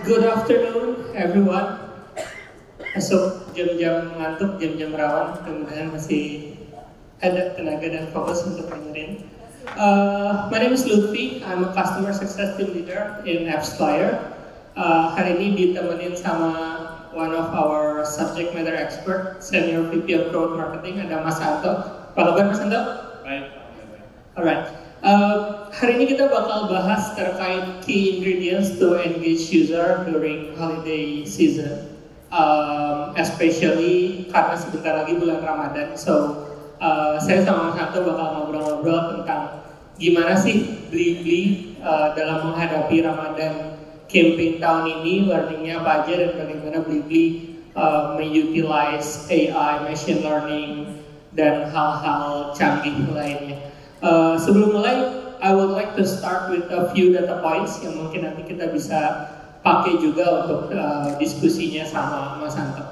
Good afternoon, everyone. Esok jam-jam ngantuk, jam-jam rawan, mudah-mudahan masih ada tenaga dan fokus untuk dengerin. My name is Lutfi. I'm a customer success team leader in AppsFlyer. Hari ini ditemenin sama one of our subject matter expert, senior VP of Growth Marketing, ada Mas Anto. Apa kabar Mas Anto? Baik. Alright. Hari ini kita bakal bahas terkait key ingredients to engage user during holiday season, especially karena sebentar lagi bulan Ramadan. So, saya sama Mas Anto bakal ngobrol-ngobrol tentang gimana sih Blibli dalam menghadapi Ramadan campaign tahun ini, learningnya apa aja dan bagaimana Blibli mengutilize AI, machine learning dan hal-hal canggih lainnya. Sebelum mulai, I would like to start with a few data points yang mungkin nanti kita bisa pakai juga untuk diskusinya sama Mas Anto.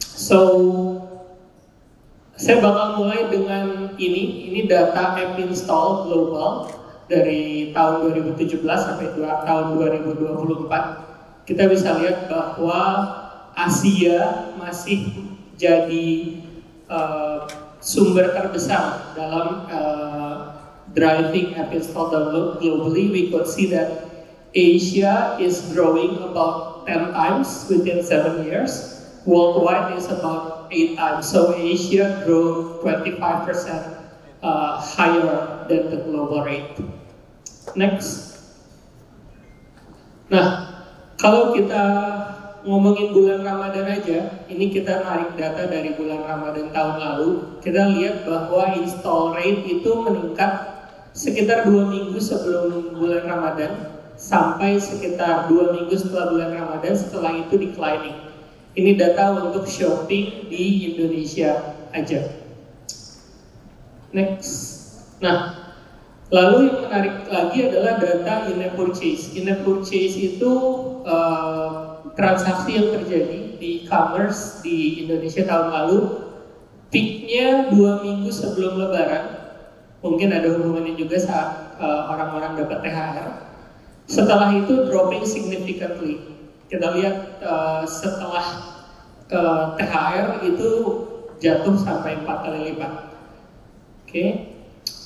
So, saya bakal mulai dengan ini data app install global dari tahun 2017 sampai tahun 2024. Kita bisa lihat bahwa Asia masih jadi sumber terbesar dalam driving app install download globally. We could see that Asia is growing about 10 times within 7 years. Worldwide is about 8 times. So Asia grew 25% higher than the global rate. Next. Nah, kalau kita ngomongin bulan Ramadan aja, ini kita narik data dari bulan Ramadan tahun lalu. Kita lihat bahwa install rate itu meningkat sekitar 2 minggu sebelum bulan Ramadan sampai sekitar 2 minggu setelah bulan Ramadan, setelah itu declining. Ini data untuk shopping di Indonesia aja. Next. Nah, lalu yang menarik lagi adalah data in-app purchase. In-app purchase itu transaksi yang terjadi di e-commerce di Indonesia tahun lalu, peaknya 2 minggu sebelum Lebaran. Mungkin ada hubungannya juga saat orang-orang dapat THR. Setelah itu dropping significantly. Kita lihat setelah THR itu jatuh sampai 4 kali lipat. Oke.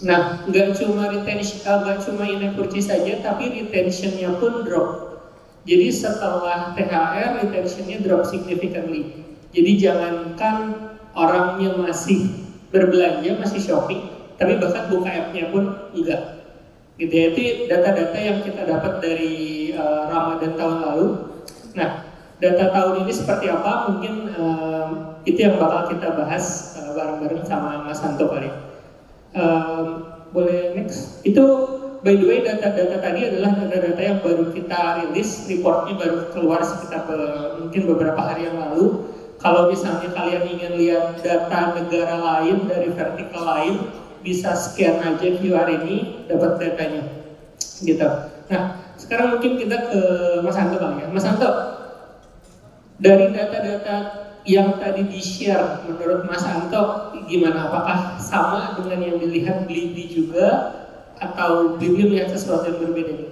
Nah, nggak cuma in-app purchase saja, tapi retentionnya pun drop. Jadi setelah THR, retentionnya drop significantly. Jadi jangankan orangnya masih berbelanja, masih shopping, tapi bahkan buka app-nya pun enggak. Gitu ya, itu data-data yang kita dapat dari Ramadan tahun lalu. Nah, data tahun ini seperti apa? Mungkin itu yang bakal kita bahas bareng-bareng sama Mas Anto kali. Boleh next? Itu by the way, data-data tadi adalah data-data yang baru kita rilis, reportnya baru keluar sekitar mungkin beberapa hari yang lalu. Kalau misalnya kalian ingin lihat data negara lain dari vertikal lain, bisa scan aja QR ini, dapat datanya. Gitu. Nah, sekarang mungkin kita ke Mas Anto kali ya. Mas Anto, dari data-data yang tadi di-share, menurut Mas Anto gimana? Apakah sama dengan yang dilihat Blibli juga? Atau Blibli melihat sesuatu yang berbeda nih?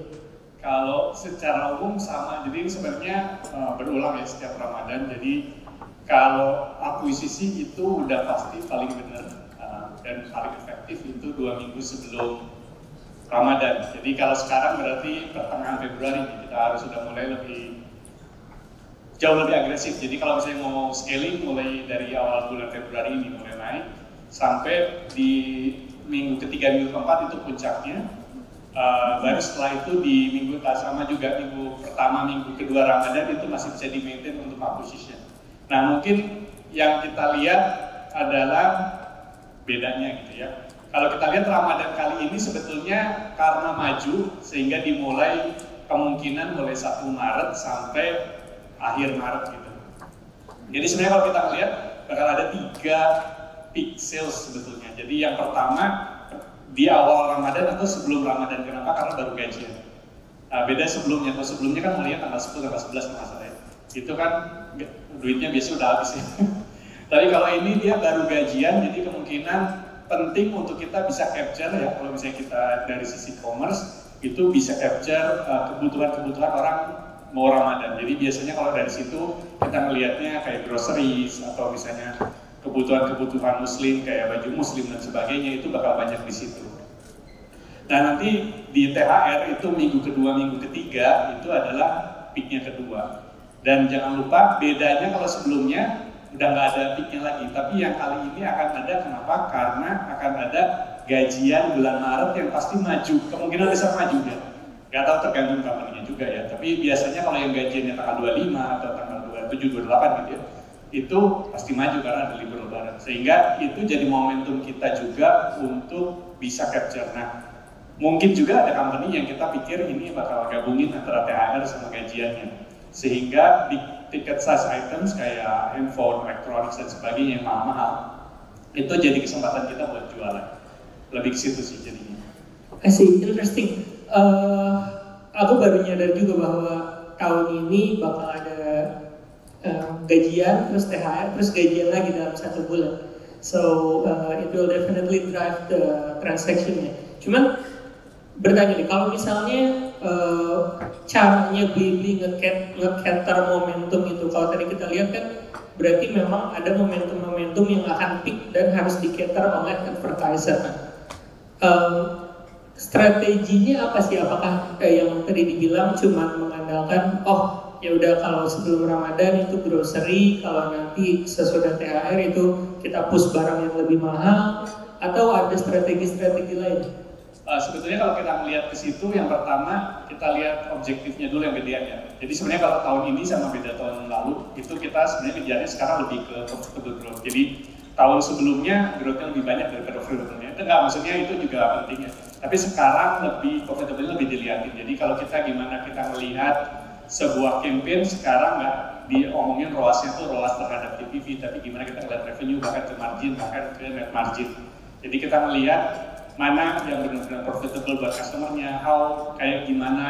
Kalau secara umum sama, jadi sebenarnya berulang ya setiap Ramadan. Jadi kalau akuisisi itu udah pasti paling benar dan paling efektif itu 2 minggu sebelum Ramadan. Jadi kalau sekarang berarti pertengahan Februari kita harus sudah mulai jauh lebih agresif. Jadi kalau misalnya mau scaling mulai dari awal bulan Februari ini mulai naik sampai di minggu ketiga, minggu keempat itu puncaknya. Baru setelah itu di minggu sama juga minggu pertama, minggu kedua Ramadan itu masih bisa di maintain untuk acquisition. Nah, mungkin yang kita lihat adalah bedanya gitu ya. Kalau kita lihat Ramadan kali ini sebetulnya karena maju sehingga dimulai kemungkinan mulai 1 Maret sampai akhir Maret gitu. Jadi sebenarnya kalau kita lihat bakal ada 3 peak sales sebetulnya. Jadi yang pertama di awal Ramadan atau sebelum Ramadan. Kenapa? Karena baru gajian. Nah, beda sebelumnya. Kalau sebelumnya kan mulainya tanggal 10, tanggal 11 kalau saya. Itu kan duitnya biasanya udah habis ya. Tapi kalau ini dia baru gajian, jadi kemungkinan penting untuk kita bisa capture ya. Kalau misalnya kita dari sisi commerce, itu bisa capture kebutuhan-kebutuhan orang mau Ramadan. Jadi biasanya kalau dari situ kita melihatnya kayak groceries atau misalnya kebutuhan-kebutuhan muslim kayak baju muslim dan sebagainya, itu bakal banyak di situ. Nah nanti di THR itu minggu kedua, minggu ketiga itu adalah peaknya kedua. Dan jangan lupa bedanya kalau sebelumnya udah nggak ada peaknya lagi, tapi yang kali ini akan ada. Kenapa? Karena akan ada gajian bulan Maret yang pasti maju, kemungkinan besar maju ya. Nggak tahu, tergantung company-nya juga ya. Tapi biasanya kalau yang gajiannya tanggal 25 atau tanggal 27, 28 gitu ya, itu pasti maju karena ada libur lebaran. Sehingga itu jadi momentum kita juga untuk bisa capture. Nah, mungkin juga ada company yang kita pikir ini bakal gabungin antara THR sama gajiannya. Sehingga di ticket size items kayak handphone, electronics dan sebagainya yang mahal-mahal, itu jadi kesempatan kita buat jualan. Lebih ke situ sih jadinya. I see, interesting. Aku baru nyadar juga bahwa tahun ini bakal ada gajian, terus THR, terus gajian lagi dalam satu bulan. So it will definitely drive the transaction-nya. Cuman bertanya nih, kalau misalnya caranya Blibli nge-cater momentum itu, kalau tadi kita lihat kan berarti memang ada momentum-momentum yang akan peak dan harus di-cater oleh advertiser. Strateginya apa sih? Apakah yang tadi dibilang cuma mengandalkan ya udah kalau sebelum Ramadan itu grocery, kalau nanti sesudah THR itu kita push barang yang lebih mahal, atau ada strategi-strategi lain? Sebetulnya kalau kita melihat ke situ, yang pertama kita lihat objektifnya dulu yang gedean ya. Jadi sebenarnya kalau tahun ini sama beda tahun lalu, itu kita sebenarnya kejarnya sekarang lebih ke profitable growth. Jadi tahun sebelumnya growth-nya lebih banyak daripada profitable-nya. Itu enggak, maksudnya itu juga penting ya. Tapi sekarang lebih profitable lebih dilihatin. Jadi kalau kita gimana kita melihat sebuah campaign sekarang nggak diomongin ROAS-nya tuh ROAS terhadap TPV, tapi gimana kita lihat revenue bahkan ke margin, bahkan ke net margin. Jadi kita melihat mana yang benar-benar profitable buat customer-nya, kayak gimana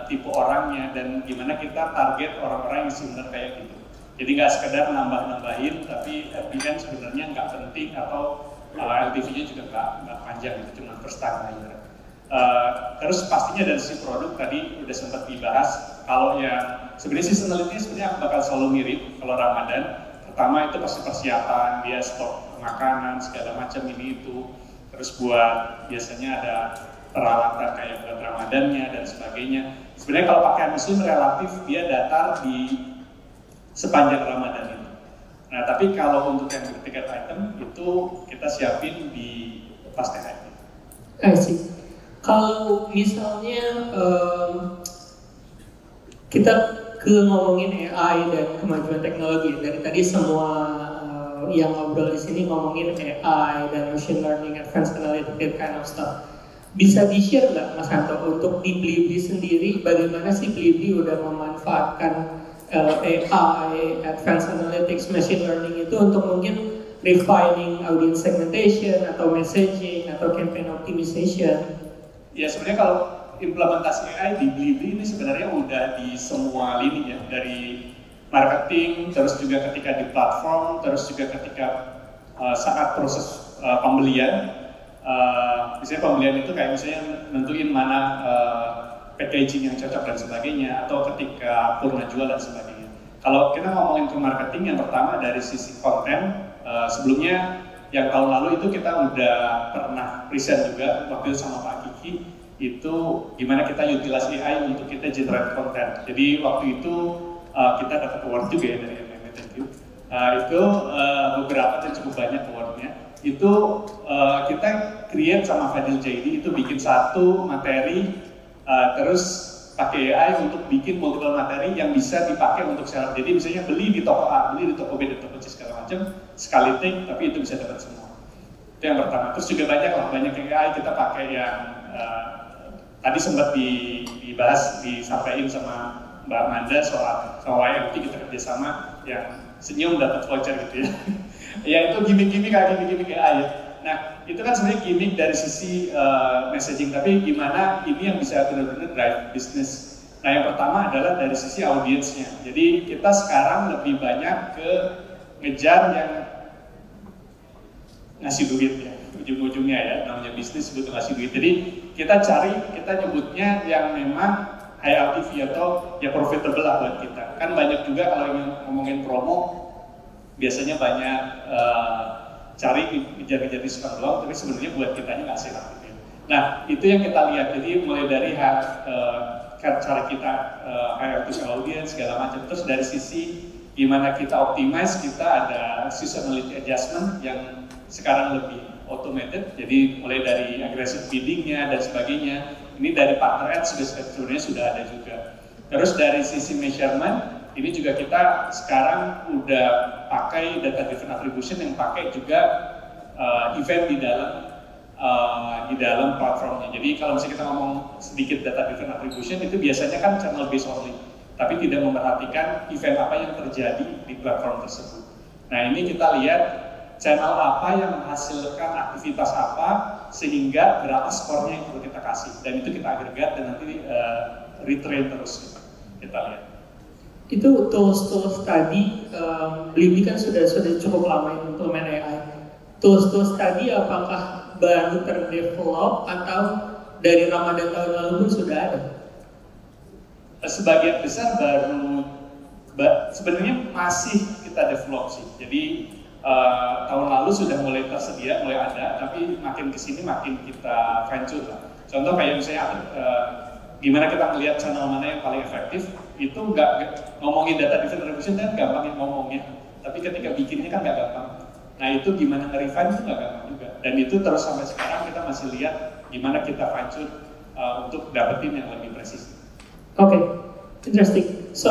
tipe orangnya, dan gimana kita target orang-orang yang similar kayak gitu. Jadi nggak sekedar nambah-nambahin, tapi kan sebenarnya nggak penting, atau LTV-nya juga nggak panjang, itu cuma first time buyer. Terus pastinya dari sisi produk tadi udah sempat dibahas. Kalau yang sebenarnya seasonality sebenarnya bakal selalu mirip. Kalau Ramadan, pertama itu pasti persiapan, dia stok makanan segala macam ini itu. Terus buat biasanya ada peralatan kayak buat Ramadannya dan sebagainya. Sebenarnya kalau pakaian muslim relatif dia datar di sepanjang Ramadan itu. Nah tapi kalau untuk yang tiket item itu kita siapin di pas THR. I see. Kalau misalnya kita ngomongin AI dan kemajuan teknologi, dari tadi semua yang ngobrol di sini ngomongin AI dan machine learning, advanced analytics kind of stuff. Bisa di-share nggak Mas Hanto untuk di Blibli sendiri, bagaimana sih Blibli udah memanfaatkan AI, advanced analytics, machine learning itu untuk mungkin refining audience segmentation atau messaging atau campaign optimization? Ya sebenarnya kalau implementasi AI di Blibli ini sebenarnya udah di semua lini ya, dari marketing, terus juga ketika di platform, terus juga ketika saat proses pembelian. Misalnya pembelian itu kayak misalnya nentuin mana packaging yang cocok dan sebagainya, atau ketika purna jual dan sebagainya. Kalau kita ngomongin ke marketing, yang pertama dari sisi konten, sebelumnya yang tahun lalu itu kita udah pernah present juga waktu itu sama Pak Kiki, itu gimana kita utilize AI untuk kita generate konten. Jadi waktu itu kita dapat award juga ya dari MMA, thank you. Itu beberapa dan cukup banyak awardnya. Itu kita create sama Fadil JD, itu bikin satu materi, terus pakai AI untuk bikin multiple materi yang bisa dipakai untuk seller. Jadi misalnya beli di toko A, beli di toko B, di toko C segala macam, sekali take, tapi itu bisa dapat semua. Itu yang pertama. Terus juga banyak AI kita pakai yang tadi sempat dibahas, disampaikan sama Mbak Amanda soal YMT, kita kerjasama yang senyum dapat voucher gitu ya. Ya itu gimmick-gimmick AI ya. Nah itu kan sebenarnya gimmick dari sisi messaging, tapi gimana ini yang bisa benar-benar drive bisnis. Nah yang pertama adalah dari sisi audiensnya. Jadi kita sekarang lebih banyak ke ngejar yang ngasih duit ya, ujung-ujungnya ya, namanya bisnis butuh ngasih duit. Jadi kita nyebutnya yang memang high LTV atau ya profitable lah buat kita. Kan banyak juga kalau ingin ngomongin promo, biasanya banyak cari ngejar-ngejar diskon doang, tapi sebenarnya buat kitanya nggak sehat. Nah, itu yang kita lihat. Jadi mulai dari cara kita high LTV audience segala macam. Terus dari sisi gimana kita optimize, kita ada seasonality adjustment yang sekarang lebih automated. Jadi mulai dari aggressive biddingnya dan sebagainya. Ini dari partner ads sebenarnya sudah ada juga. Terus dari sisi measurement, ini juga kita sekarang udah pakai data driven attribution yang pakai juga event di dalam platformnya. Jadi kalau misalnya kita ngomong sedikit data driven attribution, itu biasanya kan channel based only, tapi tidak memperhatikan event apa yang terjadi di platform tersebut. Nah, ini kita lihat channel apa yang menghasilkan aktivitas apa, sehingga berapa skornya yang perlu kita kasih, dan itu kita agregat dan nanti retrain terus kita lihat. Itu tools tadi, Blibli kan sudah cukup lama implement AI. Tools tadi apakah baru terdevelop atau dari Ramadan tahun lalu pun sudah ada? Sebagian besar sebenarnya masih kita develop sih. Jadi tahun lalu sudah mulai tersedia, mulai ada, tapi makin kesini makin kita fine tune lah. Contoh kayak misalnya gimana kita melihat channel mana yang paling efektif, itu nggak ngomongin data driven attribution kan gampang ngomongnya, tapi ketika bikinnya kan nggak gampang. Nah, itu gimana nge-refine itu nggak gampang juga, dan itu terus sampai sekarang kita masih lihat gimana kita fine tune untuk dapetin yang lebih presisi. Oke, interesting. So,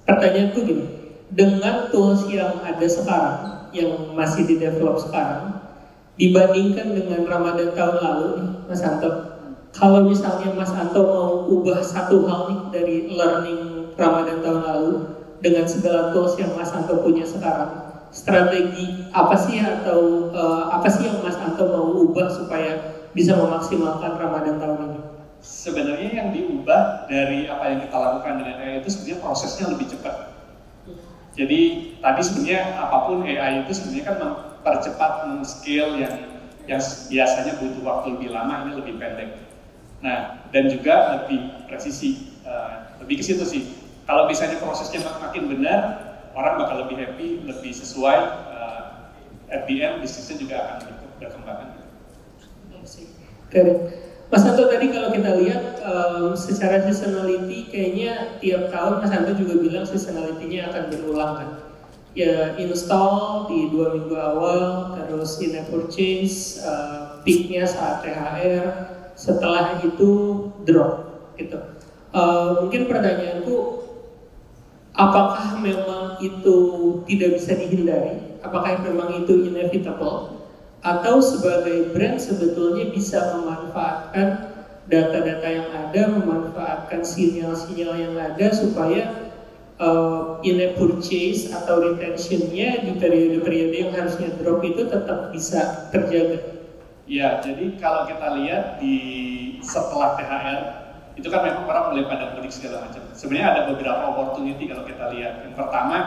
pertanyaanku gini, dengan tools yang ada sekarang, yang masih di-develop sekarang, dibandingkan dengan Ramadan tahun lalu nih, Mas Anto, kalau misalnya Mas Anto mau ubah satu hal nih dari learning Ramadan tahun lalu, dengan segala tools yang Mas Anto punya sekarang, strategi apa sih apa sih yang Mas Anto mau ubah supaya bisa memaksimalkan Ramadan tahun ini? Sebenarnya yang diubah dari apa yang kita lakukan dengan AI itu sebenarnya prosesnya lebih cepat. Jadi tadi sebenarnya apapun AI itu sebenarnya kan mempercepat scale yang biasanya butuh waktu lebih lama, ini lebih pendek. Nah, dan juga lebih presisi, lebih ke situ sih. Kalau misalnya prosesnya makin benar, orang bakal lebih happy, lebih sesuai, at the end bisnisnya juga akan berkembang. Keren. Mas Anto tadi kalau kita lihat secara seasonality kayaknya tiap tahun Mas Anto juga bilang seasonality-nya akan berulang kan. Ya install di 2 minggu awal, terus in-app purchase, peak-nya saat THR, setelah itu drop gitu. Mungkin pertanyaanku, apakah memang itu tidak bisa dihindari? Apakah memang itu inevitable? Atau sebagai brand sebetulnya bisa memanfaatkan data-data yang ada, memanfaatkan sinyal-sinyal yang ada supaya in-app purchase atau retention-nya di periode-periode yang harusnya drop itu tetap bisa terjaga? Ya, jadi kalau kita lihat di setelah THR, itu kan memang orang mulai pada mudik segala macam. Sebenarnya ada beberapa opportunity kalau kita lihat. Yang pertama,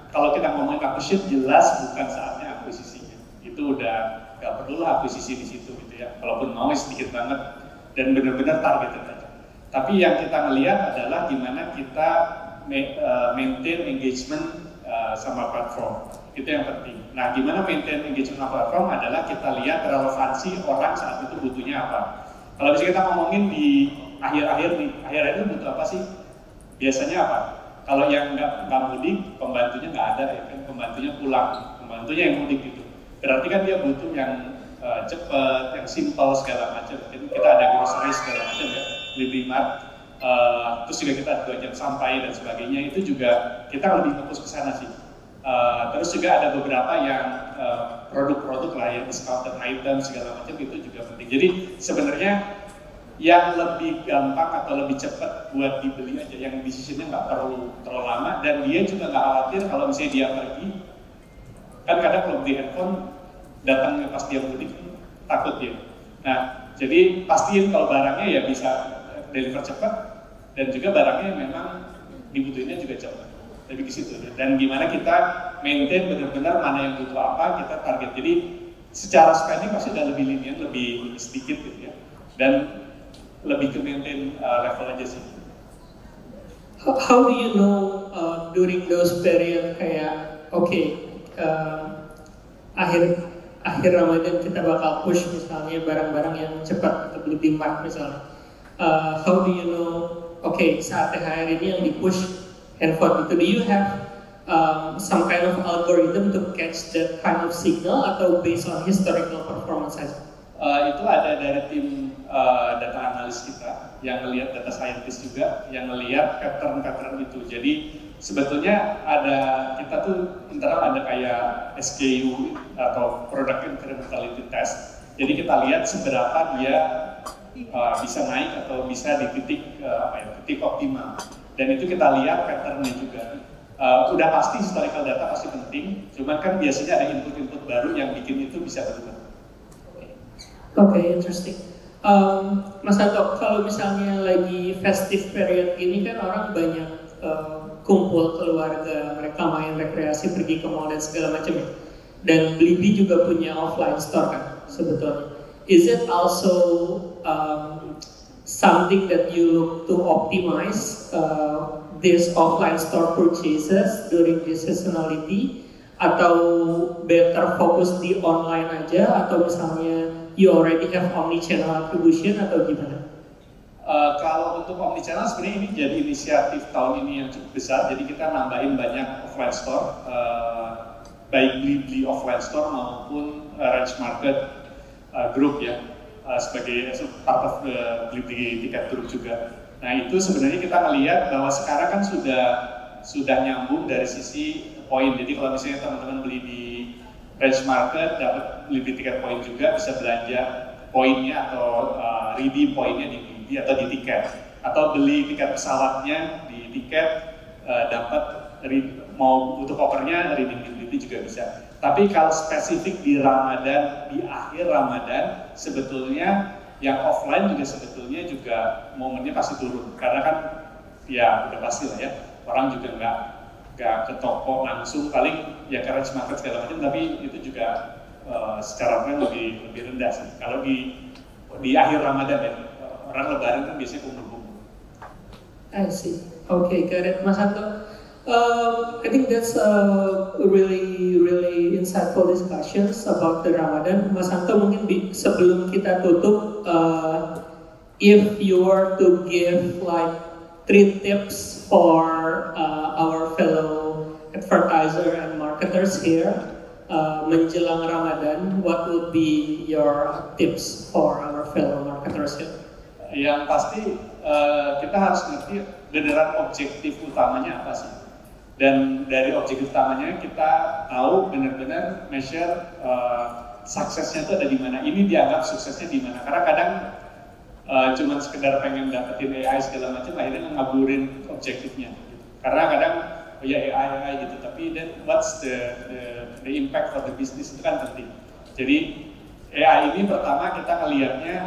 kalau kita ngomongin acquisition, jelas bukan saatnya akuisisinya. Itu udah nggak perlu lah akuisisi di situ gitu ya. Kalaupun mau sedikit banget dan benar-benar targeted aja. Tapi yang kita melihat adalah gimana kita maintain engagement sama platform. Itu yang penting. Nah, gimana maintain engagement sama platform adalah kita lihat relevansi orang saat itu butuhnya apa. Kalau misalnya kita ngomongin di akhir-akhir itu butuh apa sih? Biasanya apa? Kalau yang nggak mudik, pembantunya nggak ada ya kan, pembantunya pulang, pembantunya yang mudik gitu. Berarti kan dia butuh yang cepat, yang simple segala macam. Jadi kita ada grocery segala macam ya, Blibli Mart. Terus juga kita ada 2 jam sampai dan sebagainya. Itu juga kita lebih fokus ke sana sih. Terus juga ada beberapa yang produk-produk lah yang discounted item segala macam, itu juga penting. Jadi sebenarnya yang lebih gampang atau lebih cepat buat dibeli aja, yang decisionnya nggak perlu terlalu lama, dan dia juga nggak khawatir kalau misalnya dia pergi. Kan kadang kalau beli handphone datangnya pas dia mudik takut dia. Nah, jadi pastiin kalau barangnya ya bisa deliver cepat, dan juga barangnya memang dibutuhinnya juga cepat. Lebih ke situ. Dan gimana kita maintain benar-benar mana yang butuh apa, kita target. Jadi secara spending pasti udah lebih linear, lebih sedikit gitu ya. dan lebih ke maintain level aja sih. How do you know during those period kayak akhir Ramadan kita bakal push misalnya barang-barang yang cepat beli di mart misalnya. How do you know saat THR ini yang di push handphone itu? Do you have some kind of algorithm to catch that kind of signal atau based on historical performance saja? Itu ada dari tim data analis kita yang ngelihat, data scientist juga yang ngelihat pattern-pattern itu. Jadi sebetulnya kita tuh internal ada kayak SKU atau product incrementality test. Jadi kita lihat seberapa dia bisa naik atau bisa di titik optimal. Dan itu kita lihat patternnya juga. Udah pasti historical data pasti penting, cuman kan biasanya ada input-input baru yang bikin itu bisa berubah. Oke, interesting. Mas Anto, kalau misalnya lagi festive period gini kan orang banyak kumpul keluarga, mereka main rekreasi, pergi ke mall dan segala macam ya. Dan Blibli juga punya offline store kan sebetulnya. Is it also something that you look to optimize this offline store purchases during this seasonality, atau better fokus di online aja, atau misalnya you already have omni-channel attribution atau gimana? Kalau untuk omni-channel sebenarnya ini jadi inisiatif tahun ini yang cukup besar. Jadi kita nambahin banyak offline store, baik Blibli offline store maupun Range Market Group ya, sebagai part of the Blibli Ticket Group juga. Nah itu sebenarnya kita melihat bahwa sekarang kan sudah nyambung dari sisi poin. Jadi kalau misalnya teman-teman beli di Range Market dapat Blibli Ticket Point juga, bisa belanja poinnya atau redeem poinnya di Blibli atau di tiket, atau beli tiket pesawatnya di tiket dapat mau butuh kopernya redeem di Blibli juga bisa. Tapi kalau spesifik di Ramadan, di akhir Ramadan, sebetulnya yang offline juga sebetulnya juga momennya pasti turun, karena kan ya udah pasti lah ya, orang juga nggak ke toko langsung, paling ya ke Range Market segala macam, tapi itu juga secara tren lebih rendah sih. Kalau di akhir Ramadan ya, orang Lebaran kan biasanya kumpul-kumpul. I see. Okay, got it, Mas Anto. I think that's a really insightful discussions about the Ramadan. Mas Anto, mungkin sebelum kita tutup, if you were to give like 3 tips for our fellow advertiser and marketers here menjelang Ramadan, what would be your tips for our fellow marketers here? Yang pasti kita harus ngerti beneran objektif utamanya apa sih. Dan dari objektif utamanya kita tahu benar-benar measure suksesnya itu ada di mana. Ini dianggap suksesnya di mana. Karena kadang cuman sekedar pengen dapetin AI segala macam, akhirnya ngaburin objektifnya. Karena kadang ya AI gitu, tapi then what's the impact for the business itu kan penting. Jadi AI ini pertama kita ngelihatnya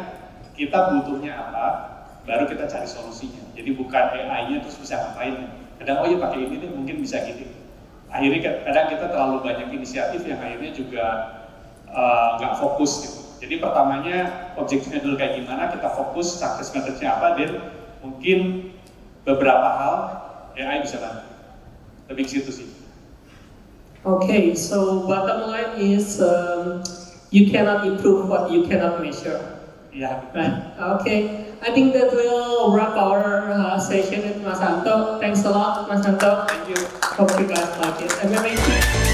kita butuhnya apa, baru kita cari solusinya. Jadi bukan AI-nya terus bisa ngapain. Kadang oh ya pakai ini nih mungkin bisa gitu. Akhirnya kadang kita terlalu banyak inisiatif yang akhirnya juga nggak fokus gitu. Jadi pertamanya objektifnya dulu kayak gimana, kita fokus success message-nya apa, dan mungkin beberapa hal AI bisa bantu. Lebih ke situ sih. Okay, so bottom line is you cannot improve what you cannot measure. Yeah. Right. Okay. I think that will wrap our session with Mas Anto. Thanks a lot, Mas Anto. Thank you. Hope you guys like it. MMA.